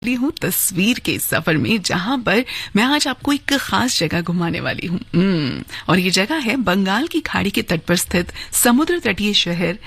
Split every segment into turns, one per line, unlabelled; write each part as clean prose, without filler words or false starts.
ली हूँ तस्वीर के सफर में, जहां पर मैं आज आपको एक खास जगह घुमाने वाली हूँ। और ये जगह है बंगाल की खाड़ी के तट पर स्थित समुद्र तटीय शहर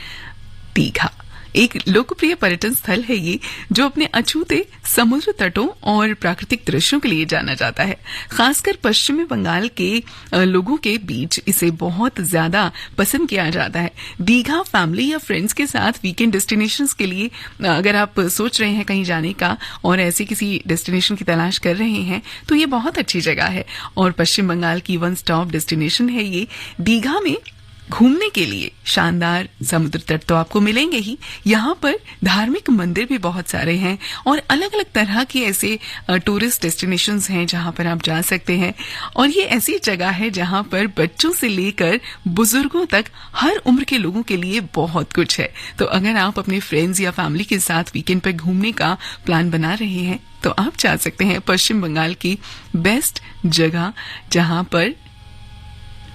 दीघा। एक लोकप्रिय पर्यटन स्थल है ये, जो अपने अछूते समुद्र तटों और प्राकृतिक दृश्यों के लिए जाना जाता है। खासकर पश्चिमी बंगाल के लोगों के बीच इसे बहुत ज्यादा पसंद किया जाता है। दीघा फैमिली या फ्रेंड्स के साथ वीकेंड डेस्टिनेशंस के लिए अगर आप सोच रहे हैं कहीं जाने का और ऐसे किसी डेस्टिनेशन की तलाश कर रहे हैं, तो ये बहुत अच्छी जगह है। और पश्चिम बंगाल की वन स्टॉप डेस्टिनेशन है ये। दीघा में घूमने के लिए शानदार समुद्र तट तो आपको मिलेंगे ही, यहाँ पर धार्मिक मंदिर भी बहुत सारे हैं और अलग अलग तरह के ऐसे टूरिस्ट डेस्टिनेशंस हैं जहाँ पर आप जा सकते हैं। और ये ऐसी जगह है जहाँ पर बच्चों से लेकर बुजुर्गों तक हर उम्र के लोगों के लिए बहुत कुछ है। तो अगर आप अपने फ्रेंड्स या फैमिली के साथ वीकेंड पर घूमने का प्लान बना रहे हैं, तो आप जा सकते हैं पश्चिम बंगाल की बेस्ट जगह, जहाँ पर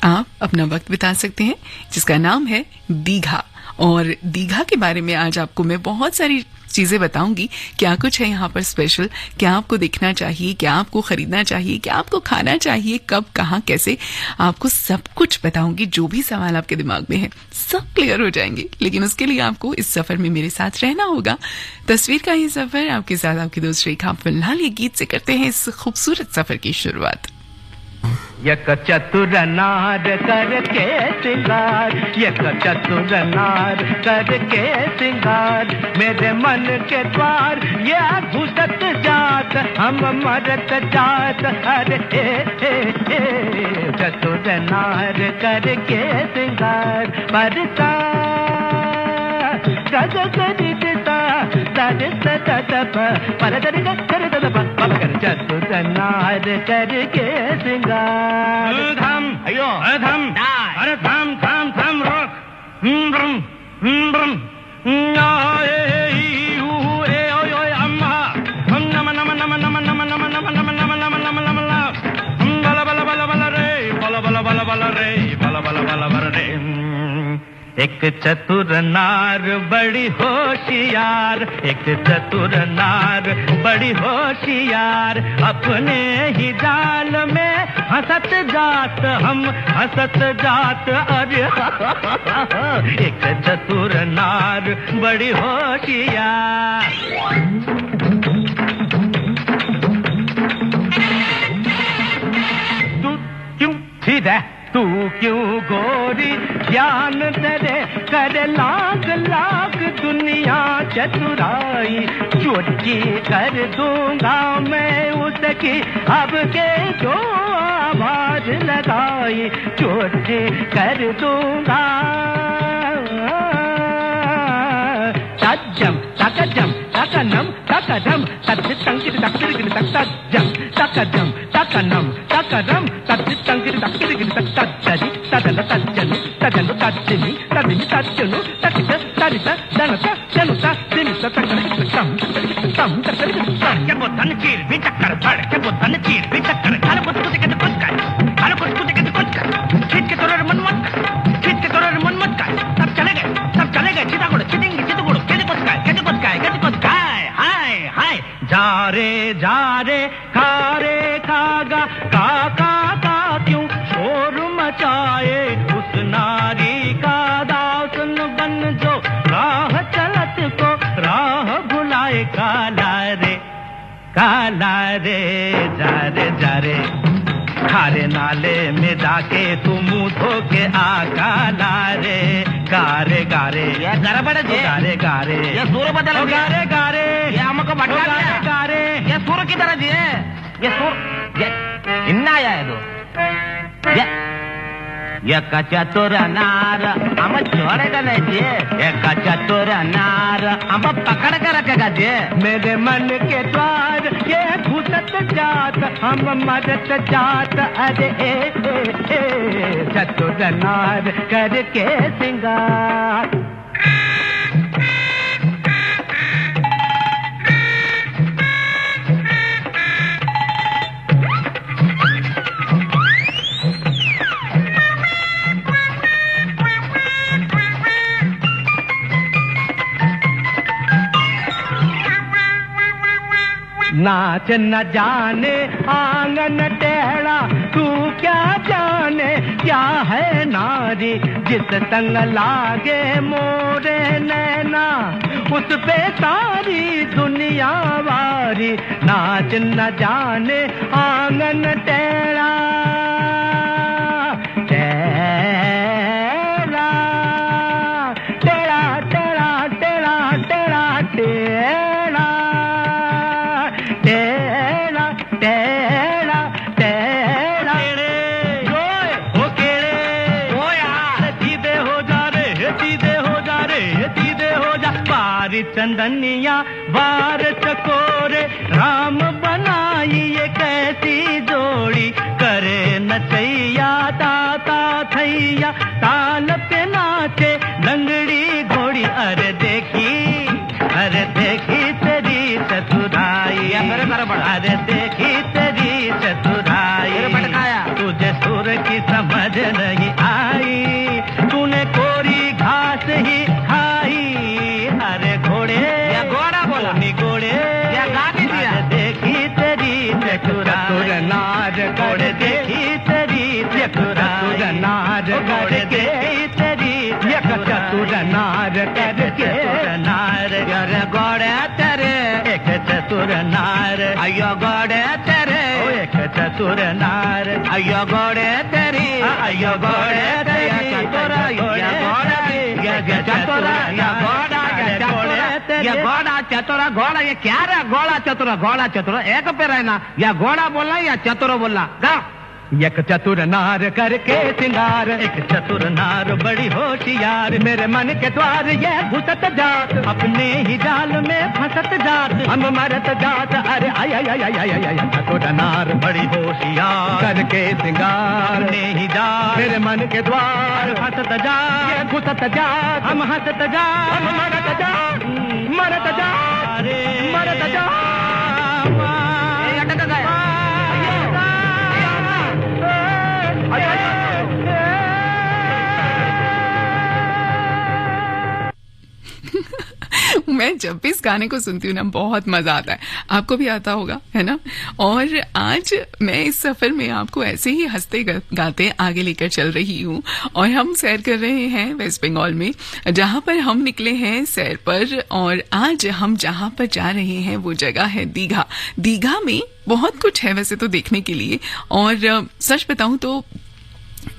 आप अपना वक्त बिता सकते हैं, जिसका नाम है दीघा। और दीघा के बारे में आज आपको मैं बहुत सारी चीजें बताऊंगी। क्या कुछ है यहाँ पर स्पेशल, क्या आपको देखना चाहिए, क्या आपको खरीदना चाहिए, क्या आपको खाना चाहिए, कब, कहाँ, कैसे, आपको सब कुछ बताऊंगी। जो भी सवाल आपके दिमाग में है सब क्लियर हो जाएंगे। लेकिन उसके लिए आपको इस सफर में मेरे साथ रहना होगा। तस्वीर का ये सफर आपके साथ आपकी दोस्त रेखा। फिलहाल ये गीत से करते हैं इस खूबसूरत सफर की शुरुआत।
यक चतुर नार करके सिंगार, यक चतुर नार करके सिंगार, मेरे मन के द्वार ये घुसत जात, हम मरत जात, अरे चतुर नार करके सिंगार। बरसा गज गरिता चतुर नार करके सिंगार।
धम अयो धम अरे धम धम धम रोक ब्रम ब्रम अम्मा हम नम नम नम नम नम नम नम नम नम नम नम नम बला बला बला बला रे बला बला बला बला रे बला बला बला बला रे।
एक चतुर नार बड़ी होशियार, एक चतुर नार बड़ी होशियार, अपने ही जाल में हंसत जात, हम हंसत जात, अरे एक चतुर नार बड़ी होशियार। तू क्यों सीधा, तू क्यों गोरी, ज्ञान तेरे कर लाख लाख दुनिया चतुराई, चोटी कर दूंगा मैं उसकी अब के जो आवाज लगाई, चोटी कर दूंगा। तजम तकजम तकनम तकदम तक तंगिर तकगिर तक तजम तकदम तकनम तकदम तक तंगिर तकगिर तक तजरी तदल तजनी तदल तजनी तदिनी तजनु तकित तरित दनता जनुता दिनिता तकरम तम तकरम
क्या बोतन चीर भी चक्कर फड़, क्या बोतन चीर भी चक्कर, खाल कुछ कुछ के कुछ कर, खाल कुछ कुछ के कुछ कर, खींच के तोड़ मन मत कर, खींच के तोड़ मन मत कर। सब चले गए चिता गुड़ चिटिंग चित गुड़ के कुछ काय हाय हाय। जा रे खागा काका का क्यों शोर मचाए, उस नारी का दासन बन जो राह चलत को राह भुलाए। काला रे जा रे खारे नाले में जाके तू मुंह धो के आ। काला रे गारे गारे ये गरबड़ जे गारे गारे ये सूर बदल गारे गारे ये हमको भटका दिया गारे। ये सूर की तरह जी है, ये सूर ये इन्ना आया है तो ये चतुर नार हम छोड़ेगा नहीं जी, ये चतुर नार हम पकड़ कर रखेगा जी।
मेरे मन के द्वार ये घुसत जात, हम मरत जात, अरे चतुर नार करके सिंगार। नाच न जाने आंगन टेढ़ा, तू क्या जाने क्या है नारी, जिस संग लागे मोरे नैना, उस पे सारी दुनिया वारी। नाच न जाने आंगन टेढ़ा, टेढ़ा टेढ़ा टेढ़ा टेढ़ा टेढ़ा टेढ़ा टेढ़ा टेढ़ा टेढ़ा ओ केड़े ओ यार, सीधे हो जा रे, सीधे हो जा रे, सीधे हो जा। बारी चंदनिया बार चकोरे, राम बनाई ये कैसी जोड़ी, करे नचैया ताता थैया, ताल पे नाचे लंगड़ी घोड़ी। अरे देखी तेरी चतुराई, अरे देखी तेरी चतुराई, तुझे सुर की समझ नहीं आई, तूने कोरी घास ही खाई। अरे घोड़े या घोड़ा बोला, नी घोड़े या गाड़ी दिया, देखी तेरी चतुराई, नार घोड़े देखी तेरी चतुराई, नार घोड़े देखी तेरी चतुर नार करके, नार घोड़े तेरे एक चतुर नार, अयो घोड़े तेरे एक चतुर नार, अयो घोड़े तेरी, अयो घोड़े तेरी चतुरा, या घोड़ा चतुरा, घोड़ा ये क्या रे, घोड़ा चतुरा, घोड़ा चतुरा एक पे रहना, या घोड़ा बोलना या चतुर बोलना। गा एक चतुर नार करके सिंगार, एक चतुर नार बड़ी होशियार, मेरे मन के द्वार ये घुसत जात, अपने ही जाल में फंसत जात, हम मरत जात। अरे आय आय आय आय आय, चतुर नार बड़ी होशियार करके सिंगार, अपने ही जाल मेरे मन के द्वार फंसत जात, ये घुसत जात, हम हंसत जात, हम मरत जात, मरत जात, मरत जात।
मैं जब भी इस गाने को सुनती हूँ ना, बहुत मजा आता है। आपको भी आता होगा, है ना? और आज मैं इस सफर में आपको ऐसे ही हंसते गाते आगे लेकर चल रही हूँ, और हम सैर कर रहे हैं वेस्ट बंगाल में, जहाँ पर हम निकले हैं सैर पर। और आज हम जहाँ पर जा रहे हैं वो जगह है दीघा। दीघा में बहुत कुछ है वैसे तो देखने के लिए, और सच बताऊं तो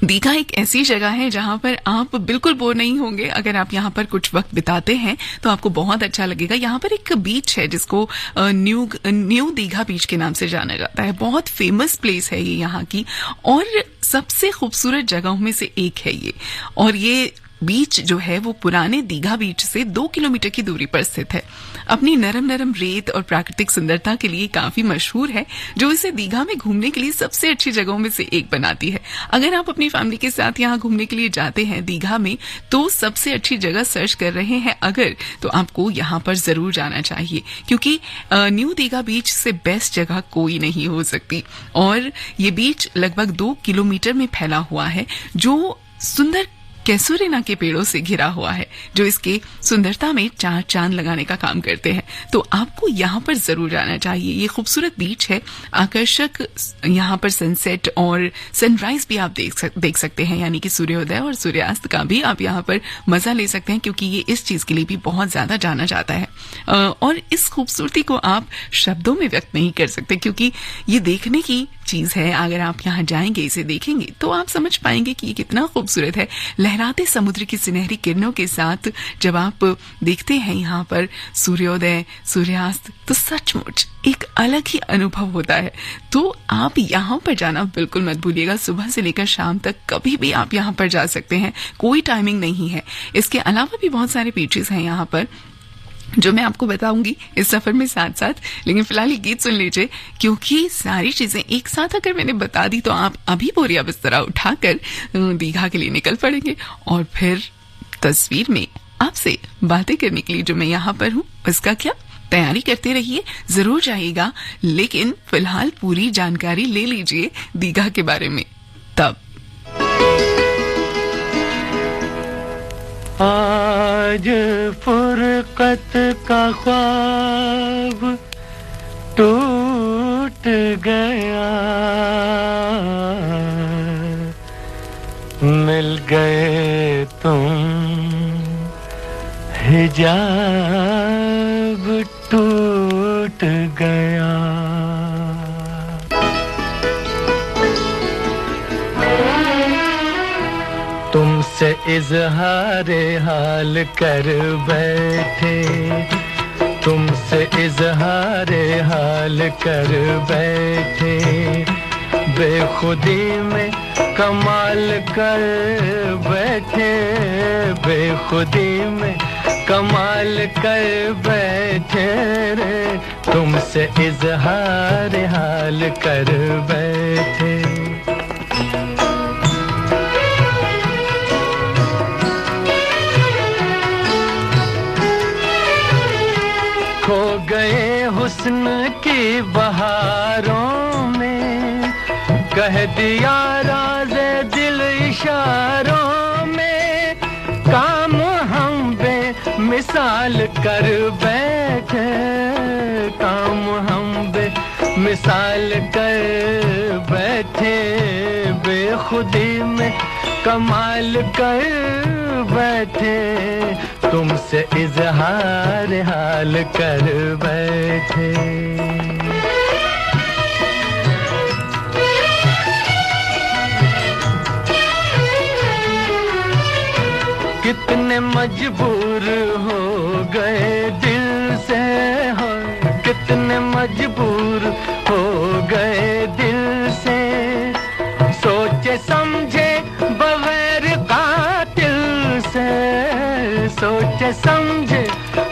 दीघा एक ऐसी जगह है जहां पर आप बिल्कुल बोर नहीं होंगे। अगर आप यहां पर कुछ वक्त बिताते हैं तो आपको बहुत अच्छा लगेगा। यहां पर एक बीच है जिसको न्यू दीघा बीच के नाम से जाना जाता है। बहुत फेमस प्लेस है ये यहाँ की, और सबसे खूबसूरत जगहों में से एक है ये। और ये बीच जो है वो पुराने दीघा बीच से 2 किलोमीटर की दूरी पर स्थित है। अपनी नरम नरम रेत और प्राकृतिक सुंदरता के लिए काफी मशहूर है, जो इसे दीघा में घूमने के लिए सबसे अच्छी जगहों में से एक बनाती है। अगर आप अपनी फैमिली के साथ यहाँ घूमने के लिए जाते हैं दीघा में, तो सबसे अच्छी जगह सर्च कर रहे हैं अगर, तो आपको यहाँ पर जरूर जाना चाहिए, क्योंकि न्यू दीघा बीच से बेस्ट जगह कोई नहीं हो सकती। और ये बीच लगभग 2 किलोमीटर में फैला हुआ है, जो सुंदर कैसूरीना के पेड़ों से घिरा हुआ है, जो इसके सुंदरता में 4 चांद लगाने का काम करते हैं। तो आपको यहाँ पर जरूर जाना चाहिए। ये खूबसूरत बीच है, आकर्षक यहाँ पर सनसेट और सनराइज भी आप देख सकते हैं, यानी कि सूर्योदय और सूर्यास्त का भी आप यहाँ पर मजा ले सकते हैं, क्योंकि ये इस चीज के लिए भी बहुत ज्यादा जाना जाता है। और इस खूबसूरती को आप शब्दों में व्यक्त नहीं कर सकते, क्योंकि ये देखने की चीज है। अगर आप यहाँ जाएंगे, इसे देखेंगे, तो आप समझ पाएंगे कि ये कितना खूबसूरत है। लहराते समुद्र की सुनहरी किरणों के साथ जब आप देखते हैं यहाँ पर सूर्योदय सूर्यास्त, तो सचमुच एक अलग ही अनुभव होता है। तो आप यहाँ पर जाना बिल्कुल मत भूलिएगा। सुबह से लेकर शाम तक कभी भी आप यहाँ पर जा सकते हैं, कोई टाइमिंग नहीं है। इसके अलावा भी बहुत सारे बीचेस हैं यहाँ पर, जो मैं आपको बताऊंगी इस सफर में साथ साथ। लेकिन फिलहाल ये गीत सुन लीजिए, क्योंकि सारी चीजें एक साथ अगर मैंने बता दी तो आप अभी बोरिया बिस्तरा उठाकर दीघा के लिए निकल पड़ेंगे, और फिर तस्वीर में आपसे बातें करने के लिए जो मैं यहाँ पर हूँ, उसका क्या तैयारी करते रहिए, जरूर जाइएगा। लेकिन फिलहाल पूरी जानकारी ले लीजिए दीघा के बारे में। तब
आज फुरकत का ख्वाब
टूट गया, मिल गए तुम, हिजाब टूट गया। तुमसे इजहारे हाल कर बैठे, तुमसे इजहारे हाल कर बैठे, बेखुदी में कमाल कर बैठे, बेखुदी में कमाल कर बैठे रे, तुमसे इजहार हाल कर बैठे। खो गए हुस्न की बहारों में, कह दिया राज़े दिल इशारों में, काम हम बेमिसाल कर बैठे, काम हम बेमिसाल कर बैठे, बेखुदी में कमाल कर बैठे, तुमसे इजहार हाल कर बैठे। कितने मजबूर हो गए दिल से, हो कितने मजबूर हो गए दिल से, सोचे समझे बगैर कातिल से, सोचे समझे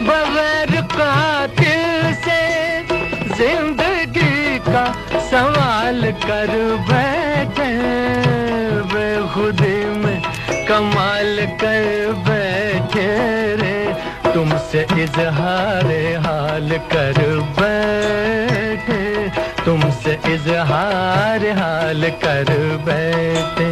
बगैर कातिल से, जिंदगी का सवाल कर बैठे, बेखुदी में कमाल कर बैठे रे, तुमसे इजहार हाल कर बैठे, तुमसे इजहार हाल कर बैठे।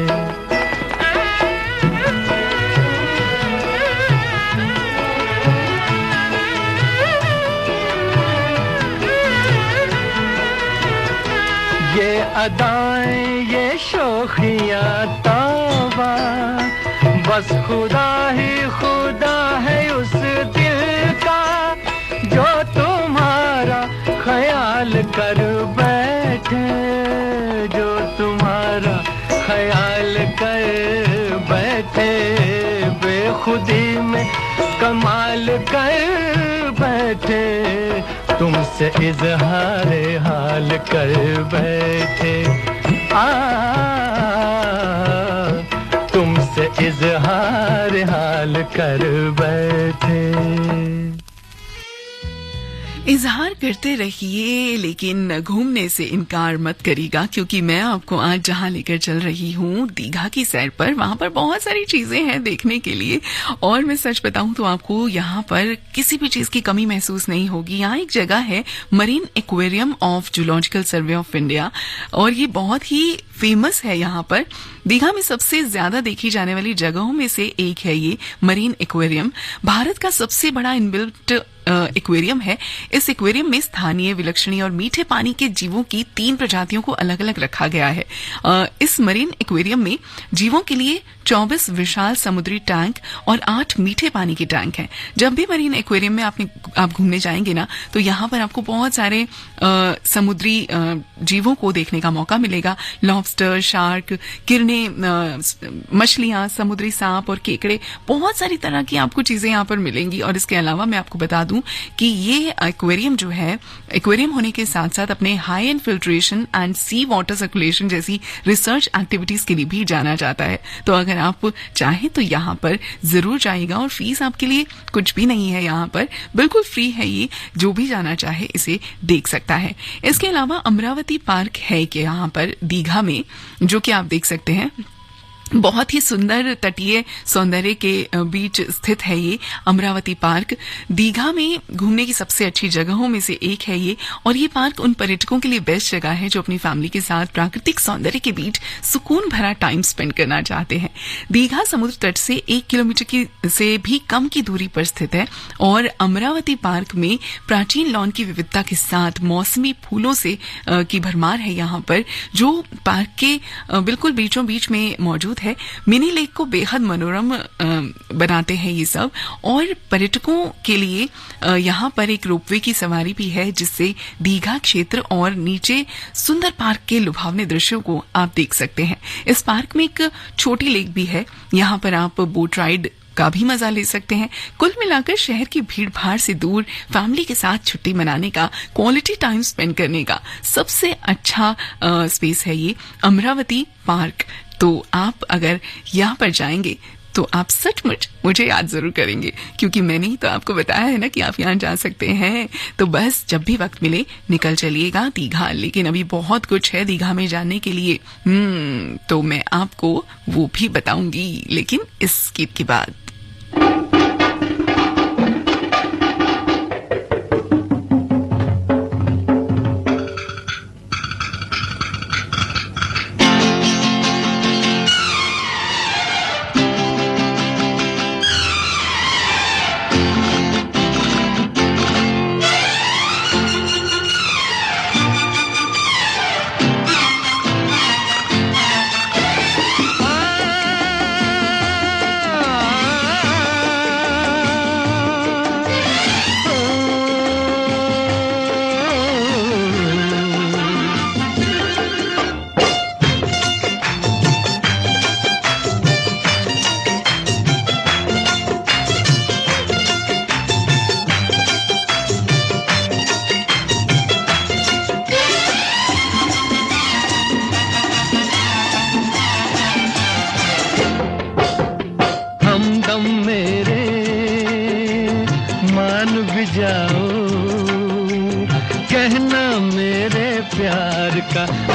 ये अदाएं ये शोखियां तौबा, बस खुदा ही खुदा है उस दिल का, जो तुम्हारा ख्याल कर बैठे, जो तुम्हारा ख्याल कर बैठे, बेखुदी में कमाल कर बैठे, तुमसे इजहार हाल कर बैठे। तुमसे इजहार हाल कर बैठे।
इजहार करते रहिए, लेकिन घूमने से इनकार मत करिएगा, क्योंकि मैं आपको आज जहां लेकर चल रही हूं दीघा की सैर पर, वहां पर बहुत सारी चीजें हैं देखने के लिए। और मैं सच बताऊं तो आपको यहां पर किसी भी चीज की कमी महसूस नहीं होगी। यहाँ एक जगह है marine aquarium of zoological survey of India, और ये बहुत ही फेमस है। यहाँ पर दीघा में सबसे ज्यादा देखी जाने वाली जगहों में से एक है ये मरीन एक्वेरियम। भारत का सबसे बड़ा इनबिल्ट एक्वेरियम है। इस एक्वेरियम में स्थानीय, विलक्षणीय और मीठे पानी के जीवों की 3 प्रजातियों को अलग अलग रखा गया है। इस मरीन एक्वेरियम में जीवों के लिए 24 विशाल समुद्री टैंक और 8 मीठे पानी के टैंक हैं। जब भी मरीन एक्वेरियम में आप घूमने जाएंगे ना, तो यहाँ पर आपको बहुत सारे समुद्री जीवों को देखने का मौका मिलेगा। लॉबस्टर, शार्क, किरणें, मछलियां, समुद्री सांप और केकड़े, बहुत सारी तरह की आपको चीजें यहाँ पर मिलेंगी। और इसके अलावा मैं आपको बता दूं कि ये एक्वेरियम जो है, एक्वेरियम होने के साथ साथ अपने high end filtration and sea water circulation जैसी रिसर्च एक्टिविटीज के लिए भी जाना जाता है। तो अगर आप चाहें तो यहाँ पर जरूर जाइएगा, और फीस आपके लिए कुछ भी नहीं है। यहाँ पर बिल्कुल फ्री है, ये जो भी जाना चाहे इसे देख सकता है। इसके अलावा अमरावती पार्क है कि यहाँ पर दीघा में, जो कि आप देख सकते हैं। बहुत ही सुंदर तटीय सौंदर्य के बीच स्थित है ये अमरावती पार्क। दीघा में घूमने की सबसे अच्छी जगहों में से एक है ये, और ये पार्क उन पर्यटकों के लिए बेस्ट जगह है जो अपनी फैमिली के साथ प्राकृतिक सौंदर्य के बीच सुकून भरा टाइम स्पेंड करना चाहते हैं। दीघा समुद्र तट से 1 किलोमीटर से भी कम की दूरी पर स्थित है और अमरावती पार्क में प्राचीन लॉन की विविधता के साथ मौसमी फूलों से की भरमार है यहाँ पर, जो पार्क के बिल्कुल बीचों बीच में मौजूद है। मिनी लेक को बेहद मनोरम बनाते हैं ये सब, और पर्यटकों के लिए यहाँ पर एक रोपवे की सवारी भी है जिससे दीघा क्षेत्र और नीचे सुंदर पार्क के लुभावने दृश्यों को आप देख सकते हैं। इस पार्क में एक छोटी लेक भी है, यहाँ पर आप बोट राइड का भी मजा ले सकते हैं। कुल मिलाकर शहर की भीड़ भाड़ से दूर फैमिली के साथ छुट्टी मनाने का, क्वालिटी टाइम स्पेंड करने का सबसे अच्छा स्पेस है ये अमरावती पार्क। तो आप अगर यहाँ पर जाएंगे तो आप सचमुच मुझे याद जरूर करेंगे, क्योंकि मैंने ही तो आपको बताया है ना कि आप यहाँ जा सकते हैं। तो बस जब भी वक्त मिले निकल चलिएगा दीघा। लेकिन अभी बहुत कुछ है दीघा में जानने के लिए, तो मैं आपको वो भी बताऊंगी, लेकिन इस गीत के बाद।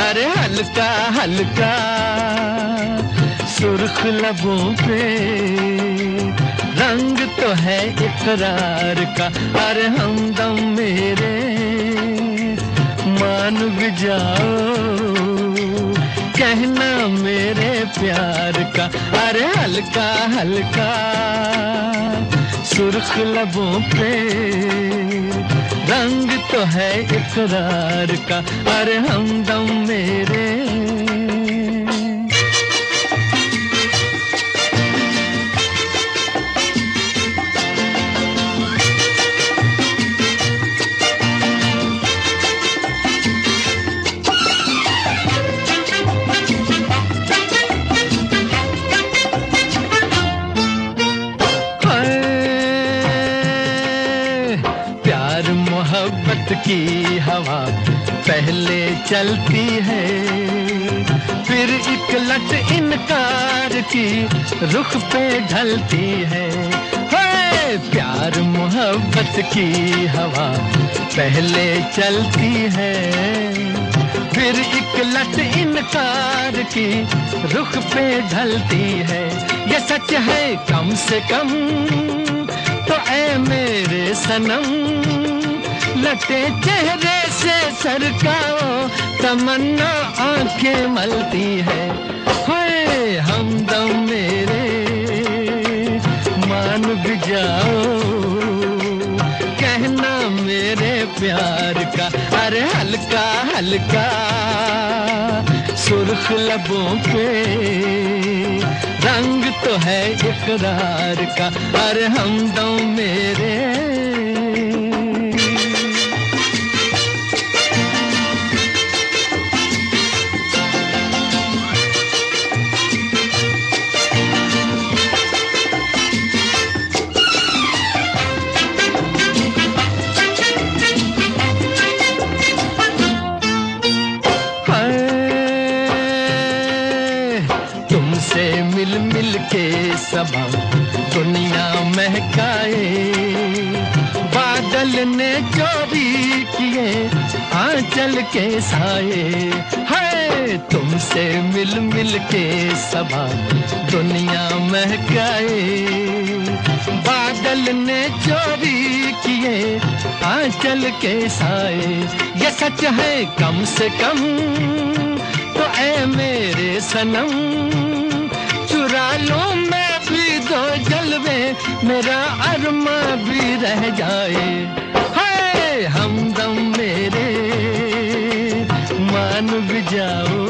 अरे हल्का हल्का सुर्ख लबों पे रंग तो है इकरार का। अरे हमदम मेरे मान भी जाओ, कहना मेरे प्यार का। अरे हल्का हल्का सुर्ख लबों पे रंग तो है इकरार का। अरे हमदम मेरे की हवा पहले चलती है, फिर एक लट इनकार की रुख पे ढलती है। प्यार मोहब्बत की हवा पहले चलती है, फिर एक लट इनकार की रुख पे ढलती है। ये सच है कम से कम तो ऐ मेरे सनम, लटे चेहरे से सरकाओ तमन्ना आंखें मलती है। हाय हमदम मेरे मान भी जाओ, कहना मेरे प्यार का। अरे हल्का हल्का सुर्ख लबों पे रंग तो है इकरार का। अरे हमदम मेरे सबा दुनिया महकाए, बादल ने जो भी किए आँच आंचल के साए है तुमसे मिल मिल के सबा दुनिया महकाए बादल ने चोरी किए आंचल के साए ये सच है कम से कम तो ऐ मेरे सनम चुरा लूं मैं भी दो जलवे मेरा अरमा भी रह जाए हाय हमदम मेरे मान भी जाओ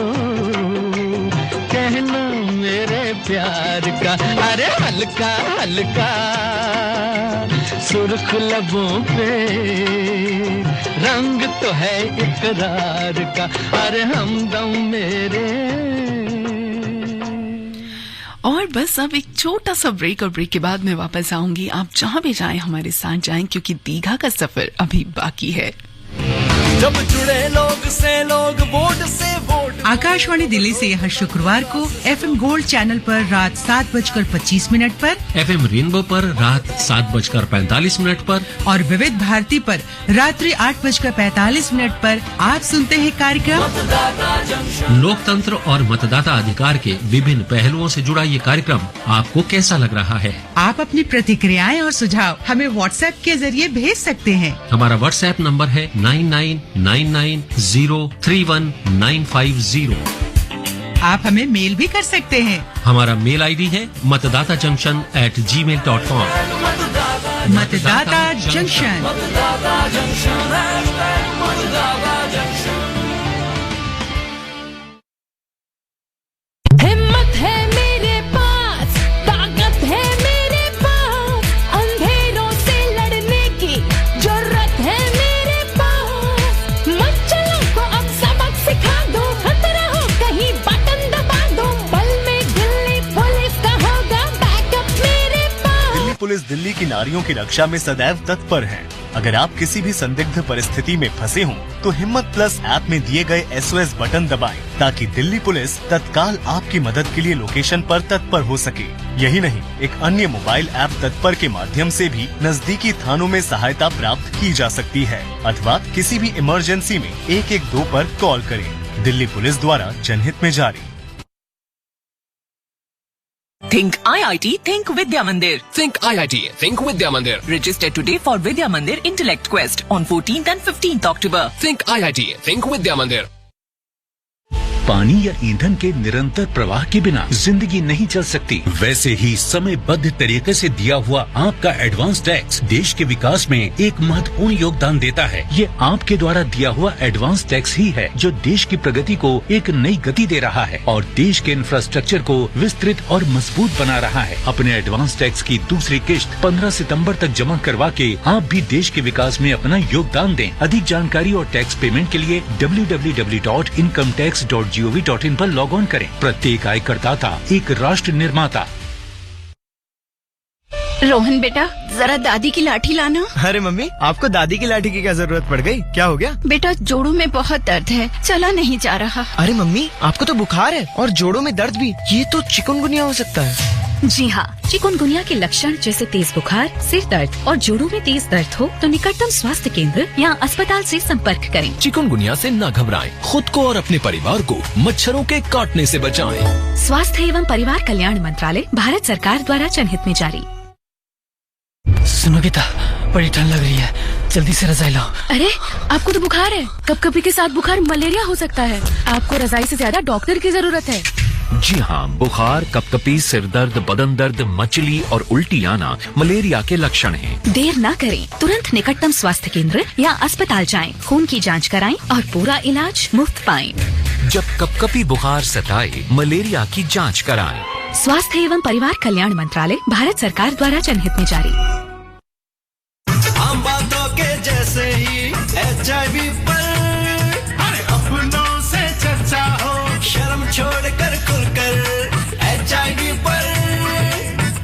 कहना मेरे प्यार का अरे हल्का हल्का सुर्ख लबों पे रंग तो है इकरार का अरे हमदम मेरे।
और बस अब एक छोटा सा ब्रेक और ब्रेक के बाद मैं वापस आऊंगी। आप जहां भी जाएं हमारे साथ जाएं क्योंकि दीघा का सफर अभी बाकी है।
जब जुड़े लोग से लोग वोट से वोट।
आकाशवाणी दिल्ली से हर शुक्रवार को FM गोल्ड चैनल पर रात 7:25 पर,
FM रेनबो पर रात 7:45 पर
और विविध भारती पर रात्रि 8:45 पर आप सुनते हैं कार्यक्रम
लोकतंत्र और मतदाता अधिकार के विभिन्न पहलुओं से जुड़ा ये कार्यक्रम आपको कैसा लग रहा है? आप
अपनी प्रतिक्रियाएं और सुझाव हमें WhatsApp के जरिए भेज सकते हैं।
हमारा WhatsApp नंबर है 9999031950।
आप हमें मेल भी कर सकते हैं।
हमारा मेल ID है मतदाताजंक्शन@gmail.com।
मतदाता जंक्शन।
हिम्मत है मेरे पास, ताकत है मेरे पास, अंधेरों से लड़ने की जरूरत है मेरे पास। मच्छरों को अब सबक सिखा दो, खतरा हो कहीं बटन दबा दो, पल में दिल्ली पुलिस का होगा बैकअप मेरे पास।
दिल्ली पुलिस दिल्ली की नारियों की रक्षा में सदैव तत्पर है। अगर आप किसी भी संदिग्ध परिस्थिति में फंसे हों, तो हिम्मत प्लस ऐप में दिए गए SOS बटन दबाएं, ताकि दिल्ली पुलिस तत्काल आपकी मदद के लिए लोकेशन पर तत्पर हो सके। यही नहीं, एक अन्य मोबाइल ऐप तत्पर के माध्यम से भी नजदीकी थानों में सहायता प्राप्त की जा सकती है अथवा किसी भी इमरजेंसी में 112 पर कॉल करें। दिल्ली पुलिस द्वारा जनहित में जारी।
Think IIT, think Vidya Mandir.
Think IIT, think Vidya Mandir.
Register today for Vidya Mandir Intellect Quest on 14th and 15th October.
Think IIT, think Vidya Mandir.
पानी या ईंधन के निरंतर प्रवाह के बिना जिंदगी नहीं चल सकती। वैसे ही समयबद्ध तरीके से दिया हुआ आपका एडवांस टैक्स देश के विकास में एक महत्वपूर्ण योगदान देता है। ये आपके द्वारा दिया हुआ एडवांस टैक्स ही है जो देश की प्रगति को एक नई गति दे रहा है और देश के इंफ्रास्ट्रक्चर को विस्तृत और मजबूत बना रहा है। अपने एडवांस टैक्स की दूसरी किश्त 15 सितम्बर तक जमा करवा के आप भी देश के विकास में अपना योगदान दें। अधिक जानकारी और टैक्स पेमेंट के लिए www.incometax.gov.in पर लॉग ऑन करें। प्रत्येक आयकरदाता एक राष्ट्र निर्माता।
रोहन बेटा, जरा दादी की लाठी लाना।
अरे मम्मी, आपको दादी की लाठी की क्या जरूरत पड़ गई? क्या हो गया?
बेटा, जोड़ों में बहुत दर्द है, चला नहीं जा रहा।
अरे मम्मी, आपको तो बुखार है और जोड़ों में दर्द भी, ये तो चिकनगुनिया हो सकता है।
जी हाँ, चिकनगुनिया के लक्षण जैसे तेज बुखार, सिर दर्द और जोड़ों में तेज दर्द हो तो निकटतम स्वास्थ्य केंद्र या अस्पताल से संपर्क करें।
चिकनगुनिया से न घबराएं, खुद को और अपने परिवार को मच्छरों के काटने से बचाएं।
स्वास्थ्य एवं परिवार कल्याण मंत्रालय, भारत सरकार द्वारा जनहित में जारी।
सुनो गीता, बड़ी ठंड लग रही है, जल्दी से रजाई लाओ।
अरे, आपको तो बुखार है। कपकपी के साथ बुखार मलेरिया हो सकता है। आपको रजाई से ज्यादा डॉक्टर की जरूरत है।
जी हाँ, बुखार, कपकपी, सिर दर्द, बदन दर्द, मचली और उल्टी आना मलेरिया के लक्षण हैं।
देर न करें, तुरंत निकटतम स्वास्थ्य केंद्र या अस्पताल जाएं, खून की जांच कराएं और पूरा इलाज मुफ्त पाएं।
जब कपकपी बुखार सताए, मलेरिया की जांच कराएं।
स्वास्थ्य एवं परिवार कल्याण मंत्रालय, भारत सरकार द्वारा जनहित में जारी।
आम बातों के जैसे ही HIV पर अपनों से चर्चा हो, शर्म छोड़कर खुलकर HIV पर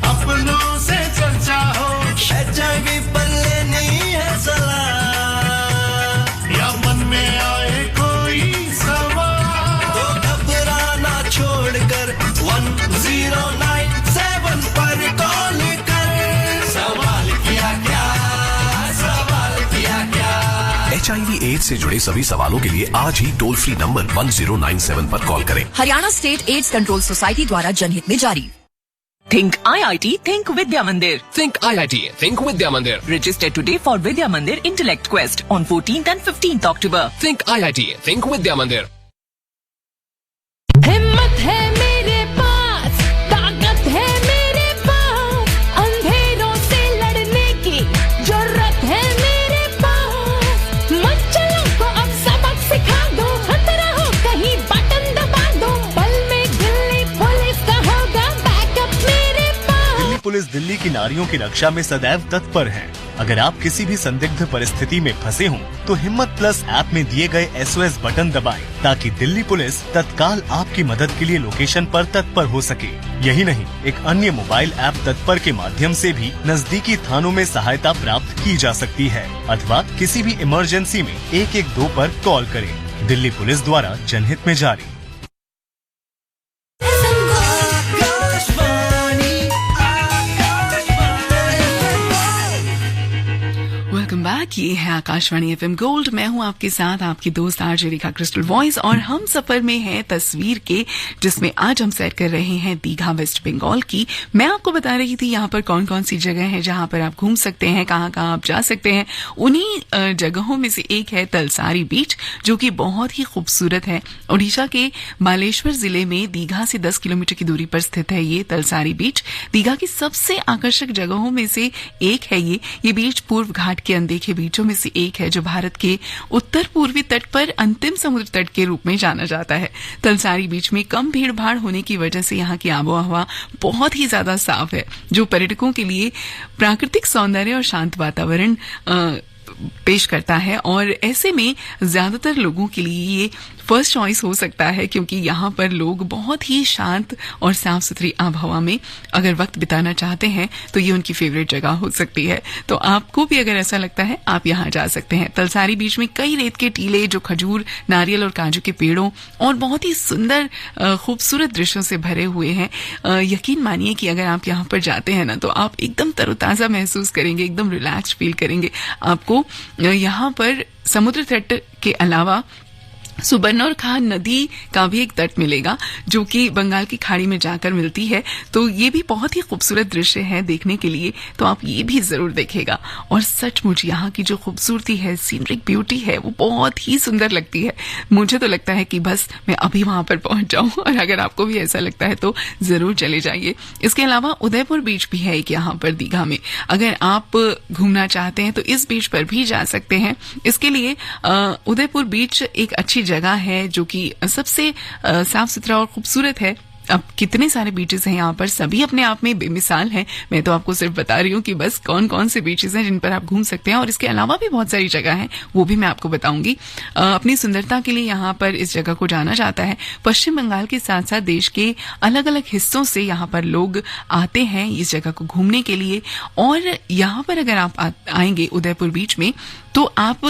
अपनों से चर्चा हो। HIV पर लेनी है सलाह या मन में आए कोई सवाल तो घबराना छोड़कर 1097 पर कॉल कर। सवाल
HIV एड्स से जुड़े सभी सवालों के लिए आज ही टोल फ्री नंबर 1097 पर कॉल करें।
Haryana state AIDS control society द्वारा जनहित में जारी। Think IIT, Think Vidya Mandir.
Think IIT, Think Vidya Mandir.
Register today for Vidya Mandir Intellect Quest on 14th and 15th October.
Think IIT, Think Vidya Mandir.
हिम्मत है मेरे पास, ताकत है मेरे पास, अंधेरों से लड़ने की जरूरत है मेरे पास। मच्छरों को अब सबक सिखा दो, खतरा हो कहीं बटन दबा दो, पल में दिल्ली पुलिस का होगा बैकअप मेरे पास।
दिल्ली पुलिस दिल्ली की नारियों की रक्षा में सदैव तत्पर है। अगर आप किसी भी संदिग्ध परिस्थिति में फंसे हों, तो हिम्मत प्लस ऐप में दिए गए SOS बटन दबाएं, ताकि दिल्ली पुलिस तत्काल आपकी मदद के लिए लोकेशन पर तत्पर हो सके। यही नहीं, एक अन्य मोबाइल ऐप तत्पर के माध्यम से भी नजदीकी थानों में सहायता प्राप्त की जा सकती है, अथवा किसी भी इमरजेंसी में 112 पर कॉल करें। दिल्ली पुलिस द्वारा जनहित में जारी।
वेलकम बैक, ये है आकाशवाणी FM गोल्ड। मैं हूं आपके साथ आपकी दोस्त आरजे रेखा क्रिस्टल वॉइस, और हम सफर में हैं तस्वीर के, जिसमें आज हम सैर कर रहे हैं दीघा वेस्ट बंगाल की। मैं आपको बता रही थी यहाँ पर कौन कौन सी जगह है जहाँ पर आप घूम सकते हैं, कहाँ कहाँ आप जा सकते हैं। उन्हीं जगहों में से एक है तलसारी बीच, जो कि बहुत ही खूबसूरत है। उड़ीसा के बालेश्वर जिले में दीघा से 10 किलोमीटर की दूरी पर स्थित है ये तलसारी बीच। दीघा की सबसे आकर्षक जगहों में से एक है ये बीच पूर्व घाट के अनदेखे बीचों में से एक है, जो भारत के उत्तर पूर्वी तट पर अंतिम समुद्र तट के रूप में जाना जाता है। तलसारी बीच में कम भीड़ भाड़ होने की वजह से यहाँ की आबोहवा बहुत ही ज्यादा साफ है, जो पर्यटकों के लिए प्राकृतिक सौंदर्य और शांत वातावरण पेश करता है। और ऐसे में ज्यादातर लोगों के लिए ये फर्स्ट चॉइस हो सकता है, क्योंकि यहाँ पर लोग बहुत ही शांत और साफ सुथरी आबहवा में अगर वक्त बिताना चाहते हैं तो ये उनकी फेवरेट जगह हो सकती है। तो आपको भी अगर ऐसा लगता है, आप यहाँ जा सकते हैं। तलसारी बीच में कई रेत के टीले जो खजूर, नारियल और काजू के पेड़ों और बहुत ही सुंदर खूबसूरत दृश्यों से भरे हुए हैं। यकीन मानिए कि अगर आप यहाँ पर जाते हैं ना, तो आप एकदम तरोताजा महसूस करेंगे, एकदम रिलैक्स फील करेंगे। आपको यहाँ पर समुद्र तट के अलावा सुबर्णरेखा नदी का भी एक तट मिलेगा, जो कि बंगाल की खाड़ी में जाकर मिलती है। तो ये भी बहुत ही खूबसूरत दृश्य है देखने के लिए, तो आप ये भी जरूर देखेगा। और सचमुच यहाँ की जो खूबसूरती है, सीनरिक ब्यूटी है, वो बहुत ही सुंदर लगती है। मुझे तो लगता है कि बस मैं अभी वहां पर पहुंच जाऊं, और अगर आपको भी ऐसा लगता है तो जरूर चले जाइए। इसके अलावा उदयपुर बीच भी है एक यहाँ पर दीघा में। अगर आप घूमना चाहते हैं तो इस बीच पर भी जा सकते हैं। इसके लिए उदयपुर बीच एक अच्छी जगह है, जो कि सबसे साफ सुथरा और खूबसूरत है। अब कितने सारे बीचेस हैं यहाँ पर, सभी अपने आप में बेमिसाल हैं। मैं तो आपको सिर्फ बता रही हूँ कि बस कौन कौन से बीचेस हैं जिन पर आप घूम सकते हैं, और इसके अलावा भी बहुत सारी जगह हैं, वो भी मैं आपको बताऊंगी। अपनी सुंदरता के लिए यहाँ पर इस जगह को जाना जाता है। पश्चिम बंगाल के साथ साथ देश के अलग अलग हिस्सों से यहाँ पर लोग आते हैं इस जगह को घूमने के लिए। और यहाँ पर अगर आप आएंगे उदयपुर बीच में, तो आप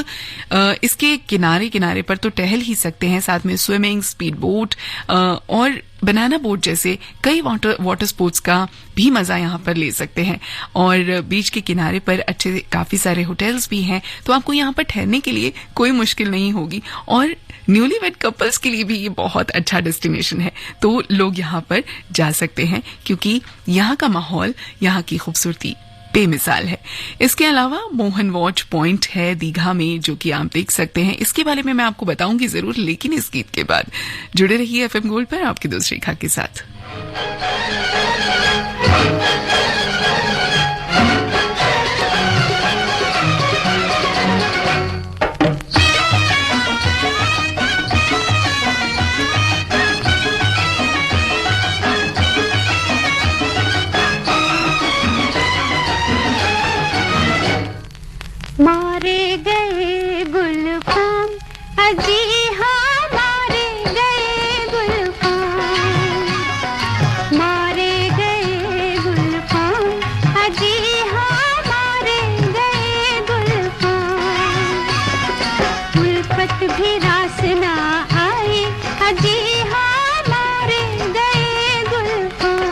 इसके किनारे किनारे पर तो टहल ही सकते हैं, साथ में स्विमिंग, स्पीड बोट और बनाना बोट जैसे कई वाटर स्पोर्ट्स का भी मजा यहाँ पर ले सकते हैं। और बीच के किनारे पर अच्छे काफी सारे होटल्स भी हैं, तो आपको यहाँ पर ठहरने के लिए कोई मुश्किल नहीं होगी। और न्यूली वेड कपल्स के लिए भी ये बहुत अच्छा डेस्टिनेशन है, तो लोग यहाँ पर जा सकते हैं, क्योंकि यहाँ का माहौल, यहाँ की खूबसूरती बेमिसाल है। इसके अलावा मोहन वॉच पॉइंट है दीघा में, जो कि आप देख सकते हैं। इसके बारे में मैं आपको बताऊंगी जरूर, लेकिन इस गीत के बाद जुड़े रहिए FM गोल्ड पर आपकी दोस्त रेखा के साथ।
मारे गए गुलफाम, अजी हाँ मारे गए गुलफाम, मारे गए गुलफाम, अजी हाँ मारे गए गुलफाम। उल्फत भी रास ना आई, अजी हाँ मारे गए गुलफाम।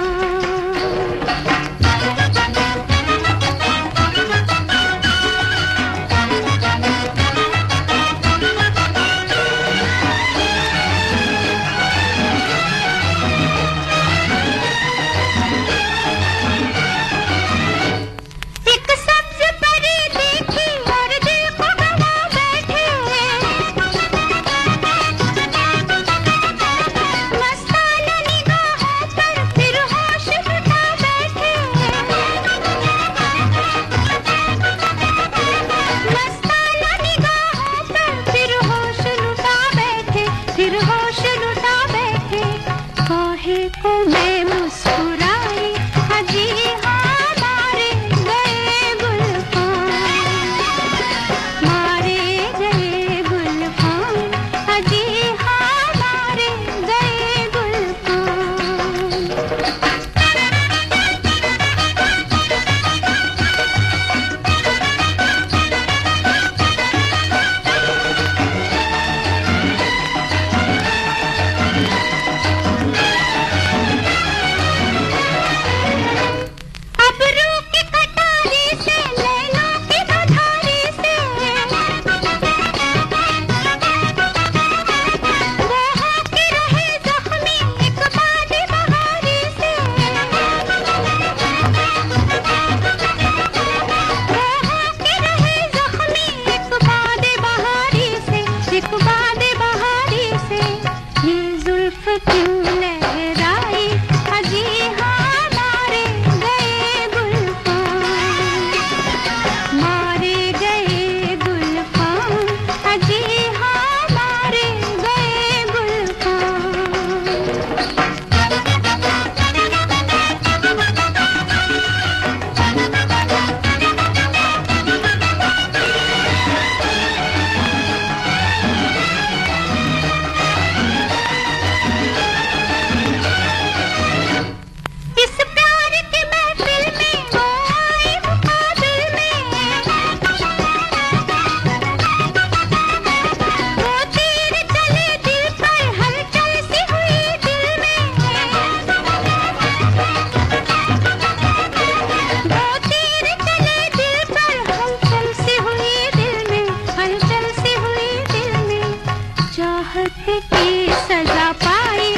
की सजा पाई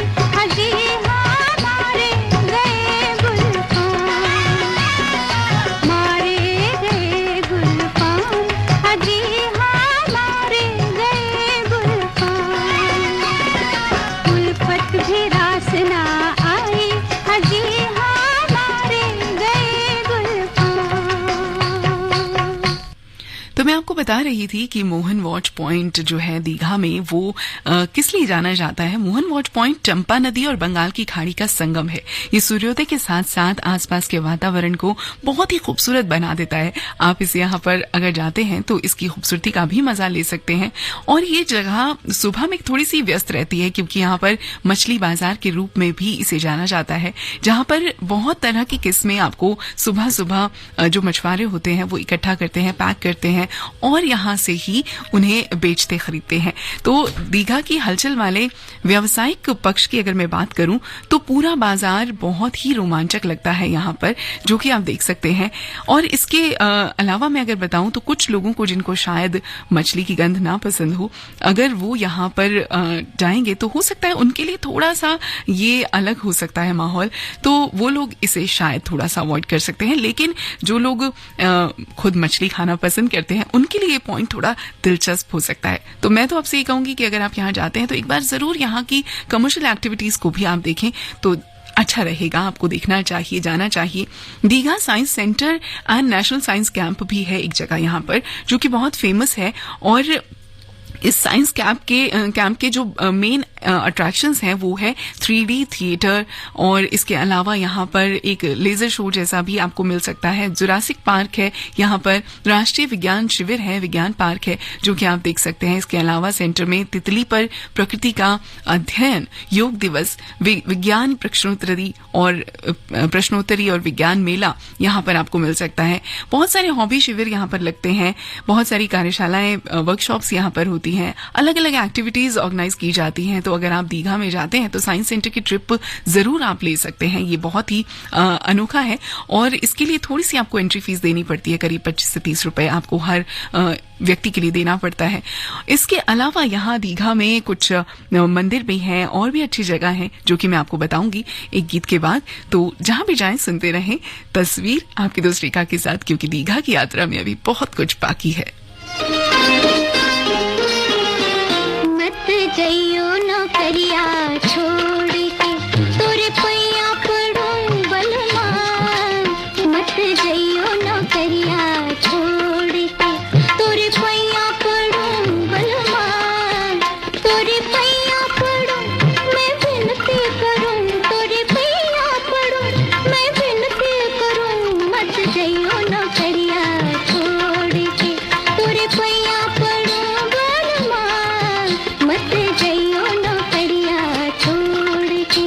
अजी हाँ मारे गए गुलफाम मारे गए गुलफाम अजी हाँ मारे गए गुलफाम उल्फत भी रास ना आई अजी हाँ मारे गए गुलफाम।
तो मैं आपको बता रही थी कि मोहन वॉच पॉइंट जो है दीघा में वो किस लिए जाना जाता है। मोहन वॉच पॉइंट चंपा नदी और बंगाल की खाड़ी का संगम है। ये सूर्योदय के साथ साथ आसपास के वातावरण को बहुत ही खूबसूरत बना देता है। आप इस यहाँ पर अगर जाते हैं तो इसकी खूबसूरती का भी मजा ले सकते हैं। और ये जगह सुबह में थोड़ी सी व्यस्त रहती है क्योंकि यहाँ पर मछली बाजार के रूप में भी इसे जाना जाता है, जहाँ पर बहुत तरह की किस्में आपको सुबह सुबह जो मछुआरे होते हैं वो इकट्ठा करते हैं, पैक करते हैं और यहाँ से ही उन्हें बेचते खरीदते हैं। तो दीघा की हलचल वाले व्यावसायिक पक्ष की अगर मैं बात करूं तो पूरा बाजार बहुत ही रोमांचक लगता है यहाँ पर, जो कि आप देख सकते हैं। और इसके अलावा मैं अगर बताऊं तो कुछ लोगों को जिनको शायद मछली की गंध ना पसंद हो, अगर वो यहाँ पर जाएंगे तो हो सकता है उनके लिए थोड़ा सा ये अलग हो सकता है माहौल, तो वो लोग इसे शायद थोड़ा सा अवॉइड कर सकते हैं। लेकिन जो लोग खुद मछली खाना पसंद करते हैं उनके लिए ये पॉइंट थोड़ा दिलचस्प हो सकता है। तो मैं तो आपसे ये कहूंगी कि अगर आप यहाँ जाते हैं तो एक बार जरूर यहाँ की कमर्शियल एक्टिविटीज को भी आप देखें तो अच्छा रहेगा, आपको देखना चाहिए, जाना चाहिए। Digha science centre and national science camp भी है एक जगह यहाँ पर जो कि बहुत फेमस है। और इस साइंस कैंप के जो मेन अट्रैक्शंस हैं वो है 3D थिएटर, और इसके अलावा यहाँ पर एक लेजर शो जैसा भी आपको मिल सकता है। जुरासिक पार्क है यहाँ पर, राष्ट्रीय विज्ञान शिविर है, विज्ञान पार्क है जो कि आप देख सकते हैं। इसके अलावा सेंटर में तितली पर प्रकृति का अध्ययन, योग दिवस, विज्ञान प्रश्नोत्तरी और विज्ञान मेला यहाँ पर आपको मिल सकता है। बहुत सारे हॉबी शिविर यहाँ पर लगते हैं, बहुत सारी कार्यशालाएं, वर्कशॉप्स यहाँ पर होती हैं, अलग अलग एक्टिविटीज ऑर्गेनाइज की जाती हैं। तो अगर आप दीघा में जाते हैं तो साइंस सेंटर की ट्रिप जरूर आप ले सकते हैं। ये बहुत ही अनोखा है और इसके लिए थोड़ी सी आपको एंट्री फीस देनी पड़ती है, करीब 25 से 30 रुपए आपको हर व्यक्ति के लिए देना पड़ता है। इसके अलावा यहाँ दीघा में कुछ मंदिर भी हैं और भी अच्छी जगह है जो कि मैं आपको बताऊंगी एक गीत के बाद। तो जहां भी जाएं सुनते रहें तस्वीर आपकी दोस्त रेखा के साथ, क्योंकि दीघा की यात्रा में अभी बहुत कुछ बाकी है।
मत जइयो नौकरिया छोड़ के तोरे पैया पड़ूं बलमा, मत जइयो नौकरिया छोड़ के तोरे पैया पड़ूं बलमा, तोरे पैया पड़ूं मैं विनती करूं, तोरे पैया पड़ूं मैं विनती करूं, मत जइयो नौकरिया छोड़ के तोरे पैया पड़ूं बलमा, मत जइयो नौकरिया छोड़ के।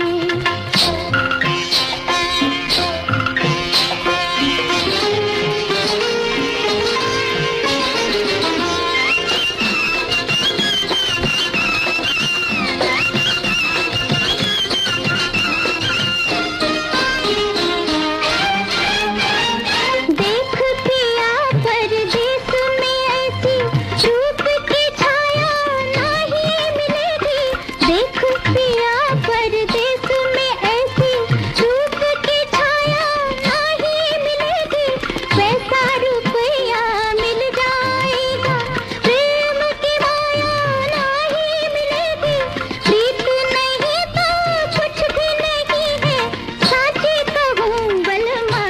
देख पिया परदेस में ऐसी धूप की छाया नहीं मिलेगी, देख पिया परदेस में ऐसी धूप की छाया नहीं मिलेगी, पैसा रुपया मिल जाएगा प्रेम की माया नहीं मिलेगी, प्रीत नहीं तो कुछ भी नहीं है साची कहूँ बलमा,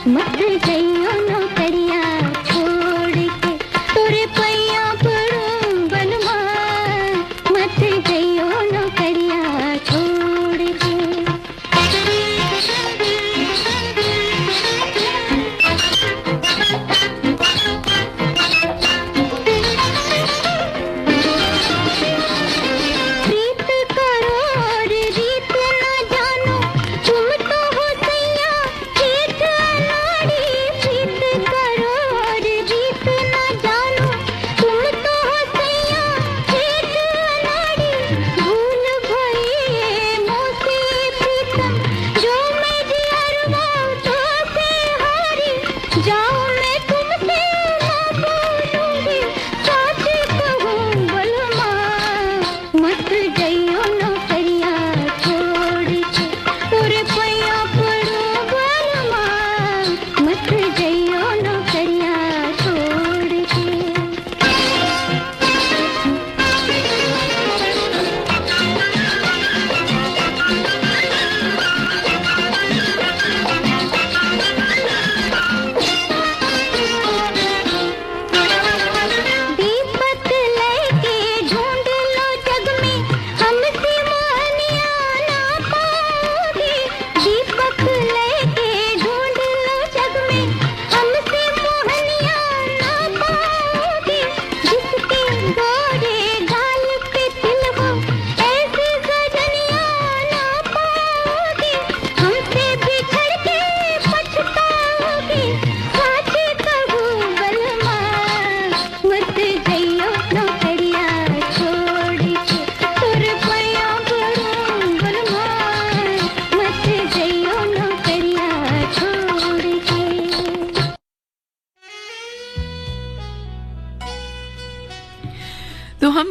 मत जइयो नौकरिया छोड़ के तोरे पैया पड़ूं बलमा, मत जइयो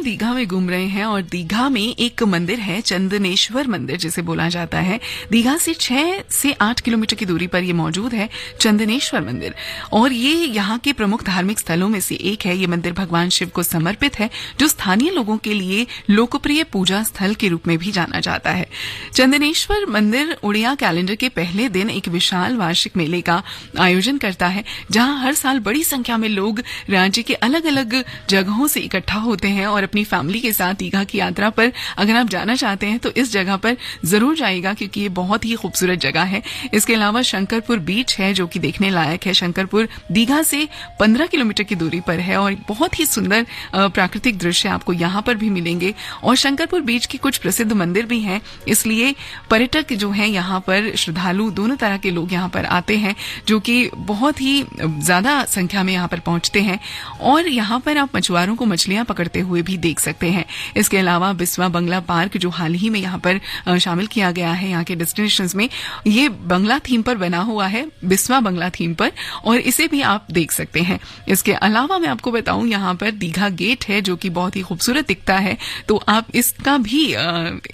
दीघा में घूम रहे हैं और दीघा में एक मंदिर है, चंदनेश्वर मंदिर जिसे बोला जाता है। दीघा से 6 से 8 किलोमीटर की दूरी पर ये मौजूद है, चंदनेश्वर मंदिर। और ये यहाँ के प्रमुख धार्मिक स्थलों में से एक है। ये मंदिर भगवान शिव को समर्पित है, जो स्थानीय लोगों के लिए लोकप्रिय पूजा स्थल के रूप में भी जाना जाता है। चंदनेश्वर मंदिर उड़िया कैलेंडर के पहले दिन एक विशाल वार्षिक मेले का आयोजन करता है, जहां हर साल बड़ी संख्या में लोग राज्य के अलग अलग जगहों से इकट्ठा होते हैं और अपनी फैमिली के साथ दीघा की यात्रा पर अगर आप जाना चाहते हैं तो इस जगह पर जरूर जाइएगा, क्योंकि ये बहुत ही खूबसूरत जगह है। इसके अलावा शंकरपुर बीच है जो कि देखने लायक है। शंकरपुर दीघा से 15 किलोमीटर की दूरी पर है और बहुत ही सुंदर प्राकृतिक दृश्य आपको यहाँ पर भी मिलेंगे। और शंकरपुर बीच के कुछ प्रसिद्ध मंदिर भी हैं, इसलिए पर्यटक जो है यहाँ पर, श्रद्धालु दोनों तरह के लोग यहाँ पर आते हैं, जो कि बहुत ही ज्यादा संख्या में यहाँ पर पहुंचते हैं। और यहाँ पर आप मछुआरों को मछलियां पकड़ते हुए भी देख सकते हैं। इसके अलावा बिस्वा बंगला पार्क जो हाल ही में यहाँ पर शामिल किया गया है यहाँ के डेस्टिनेशंस में, ये बंगला थीम पर बना हुआ है, बिस्वा बंगला थीम पर, और इसे भी आप देख सकते हैं। इसके अलावा मैं आपको बताऊं, यहाँ पर दीघा गेट है जो कि बहुत ही खूबसूरत दिखता है, तो आप इसका भी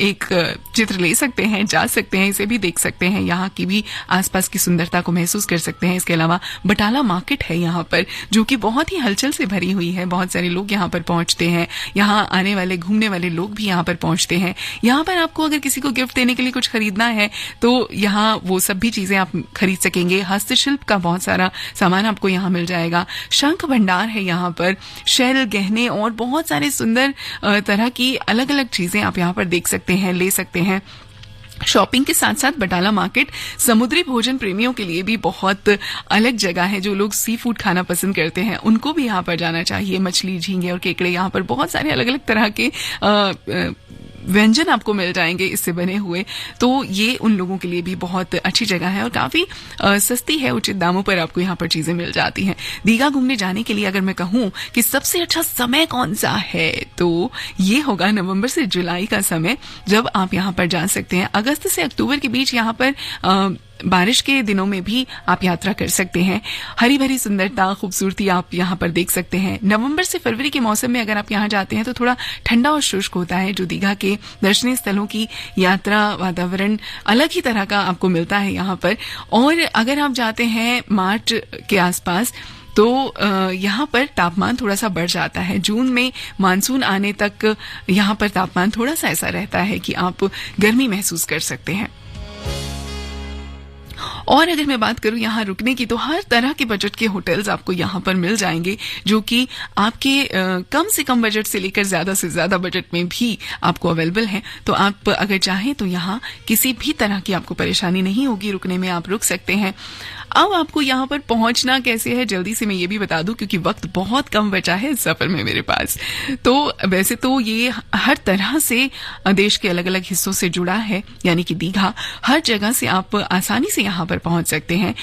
एक चित्र ले सकते हैं, जा सकते हैं, इसे भी देख सकते हैं, यहाँ की भी आसपास की सुंदरता को महसूस कर सकते हैं। इसके अलावा बटाला मार्केट है यहाँ पर, जो कि बहुत ही हलचल से भरी हुई है। बहुत सारे लोग यहाँ पर पहुंचते हैं, यहाँ आने वाले घूमने वाले लोग भी यहाँ पर पहुंचते हैं। यहाँ पर आपको अगर किसी को गिफ्ट देने के लिए कुछ खरीदना है तो यहाँ वो सब भी चीजें आप खरीद सकेंगे। हस्तशिल्प का बहुत सारा सामान आपको यहाँ मिल जाएगा। शंख भंडार है यहाँ पर, शैल, गहने और बहुत सारे सुंदर तरह की अलग अलग चीजें आप यहाँ पर देख सकते हैं, ले सकते हैं। शॉपिंग के साथ साथ बटाला मार्केट समुद्री भोजन प्रेमियों के लिए भी बहुत अलग जगह है। जो लोग सी फूड खाना पसंद करते हैं उनको भी यहाँ पर जाना चाहिए। मछली, झींगे और केकड़े, यहाँ पर बहुत सारे अलग अलग तरह के व्यंजन आपको मिल जाएंगे इससे बने हुए, तो ये उन लोगों के लिए भी बहुत अच्छी जगह है और काफी सस्ती है, उचित दामों पर आपको यहाँ पर चीजें मिल जाती हैं। दीघा घूमने जाने के लिए अगर मैं कहूँ कि सबसे अच्छा समय कौन सा है, तो ये होगा नवंबर से जुलाई का समय, जब आप यहाँ पर जा सकते हैं। अगस्त से अक्टूबर के बीच यहाँ पर बारिश के दिनों में भी आप यात्रा कर सकते हैं। हरी भरी सुंदरता, खूबसूरती आप यहाँ पर देख सकते हैं। नवंबर से फरवरी के मौसम में अगर आप यहाँ जाते हैं तो थोड़ा ठंडा और शुष्क होता है, जो दीघा के दर्शनीय स्थलों की यात्रा वातावरण अलग ही तरह का आपको मिलता है यहाँ पर। और अगर आप जाते हैं मार्च के आसपास तो यहाँ पर तापमान थोड़ा सा बढ़ जाता है। जून में मानसून आने तक यहाँ पर तापमान थोड़ा सा ऐसा रहता है कि आप गर्मी महसूस कर सकते हैं। और अगर मैं बात करूं यहाँ रुकने की, तो हर तरह के बजट के होटल्स आपको यहाँ पर मिल जाएंगे, जो कि आपके कम से कम बजट से लेकर ज्यादा से ज्यादा बजट में भी आपको अवेलेबल हैं। तो आप अगर चाहें तो यहाँ किसी भी तरह की आपको परेशानी नहीं होगी, रुकने में आप रुक सकते हैं। अब आपको यहाँ पर पहुंचना कैसे है, जल्दी से मैं ये भी बता दूं, क्योंकि वक्त बहुत कम बचा है इस सफर में मेरे पास। तो वैसे तो ये हर तरह से देश के अलग अलग हिस्सों से जुड़ा है, यानी कि दीघा हर जगह से आप आसानी से यहाँ पर पहुंच सकते हैं।